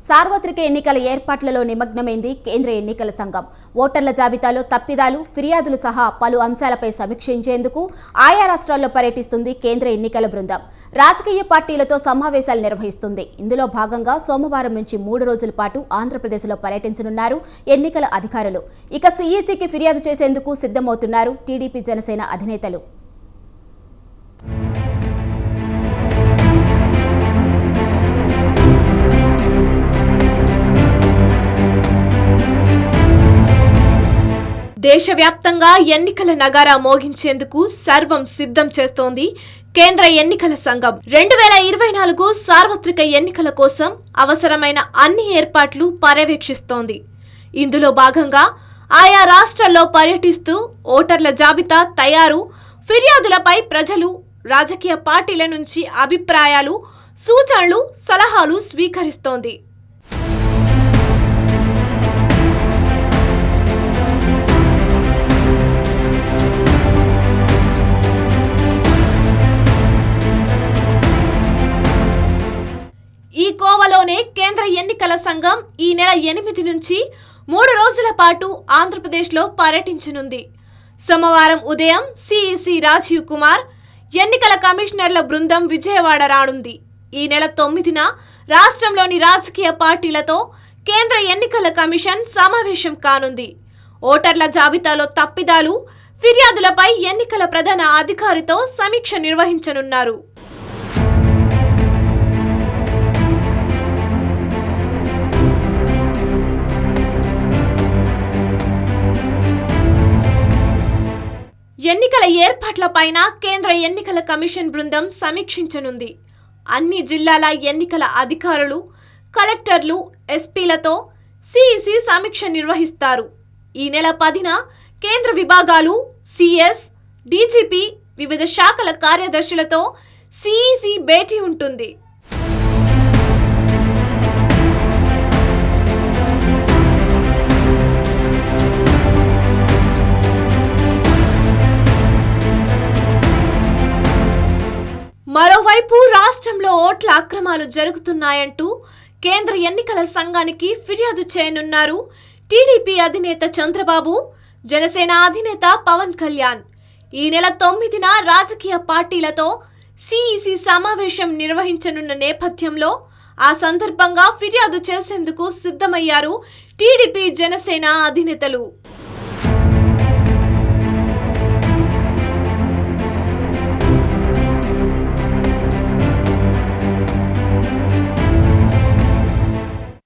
సార్వత్రిక ఎన్నికల ఏర్పాట్లలో నిమగ్నమైంది కేంద్ర ఎన్నికల సంఘం. ఓటర్ల జాబితాలో తప్పిదాలు, ఫిర్యాదులు సహా పలు అంశాలపై సమీక్షించేందుకు ఆయా రాష్ట్రాల్లో పర్యటిస్తుంది కేంద్ర ఎన్నికల బృందం. రాజకీయ పార్టీలతో సమావేశాలు నిర్వహిస్తుంది. ఇందులో భాగంగా సోమవారం నుంచి 3 రోజుల పాటు ఆంధ్రప్రదేశ్లో పర్యటించనున్నారు ఎన్నికల అధికారులు. ఇక సీఈసీకి ఫిర్యాదు చేసేందుకు సిద్ధమవుతున్నారు టీడీపీ జనసేన అధినేతలు. దేశవ్యాప్తంగా ఎన్నికల నగారా మోగించేందుకు సర్వం సిద్ధం చేస్తోంది కేంద్ర ఎన్నికల సంఘం. 2024 సార్వత్రిక ఎన్నికల కోసం అవసరమైన అన్ని ఏర్పాట్లు పర్యవేక్షిస్తోంది. ఇందులో భాగంగా ఆయా రాష్ట్రాల్లో పర్యటిస్తూ ఓటర్ల జాబితా తయారు, ఫిర్యాదులపై ప్రజలు, రాజకీయ పార్టీల నుంచి అభిప్రాయాలు, సూచనలు, సలహాలు స్వీకరిస్తోంది. ఈ కోవలోనే కేంద్ర ఎన్నికల సంఘం ఈ నెల 8 నుంచి 3 రోజుల పాటు ఆంధ్రప్రదేశ్లో పర్యటించనుంది. సోమవారం ఉదయం సీఈసీ రాజీవ్ కుమార్, ఎన్నికల కమిషనర్ల బృందం విజయవాడ రానుంది. ఈ నెల 9న రాష్ట్రంలోని రాజకీయ పార్టీలతో కేంద్ర ఎన్నికల కమిషన్ సమావేశం కానుంది. ఓటర్ల జాబితాలో తప్పిదాలు, ఫిర్యాదులపై ఎన్నికల ప్రధాన అధికారితో సమీక్ష నిర్వహించనున్నారు. ఎన్నికల ఏర్పాట్లపైన కేంద్ర ఎన్నికల కమిషన్ బృందం సమీక్షించనుంది. అన్ని జిల్లాల ఎన్నికల అధికారులు, కలెక్టర్లు, ఎస్పీలతో సీఈసీ సమీక్ష నిర్వహిస్తారు. ఈ నెల 10న కేంద్ర విభాగాలు, సీఎస్, డీజీపీ, వివిధ శాఖల కార్యదర్శులతో సీఈసీ భేటీ ఉంటుంది. మరోవైపు రాష్ట్రంలో ఓట్ల అక్రమాలు జరుగుతున్నాయంటూ కేంద్ర ఎన్నికల సంఘానికి ఫిర్యాదు చేయనున్నారు టీడీపీ అధినేత చంద్రబాబు, జనసేన అధినేత పవన్ కళ్యాణ్. ఈ నెల 9న రాజకీయ పార్టీలతో సీఈసీ సమావేశం నిర్వహించనున్న నేపథ్యంలో ఆ సందర్భంగా ఫిర్యాదు చేసేందుకు సిద్ధమయ్యారు టీడీపీ, జనసేన అధినేతలు.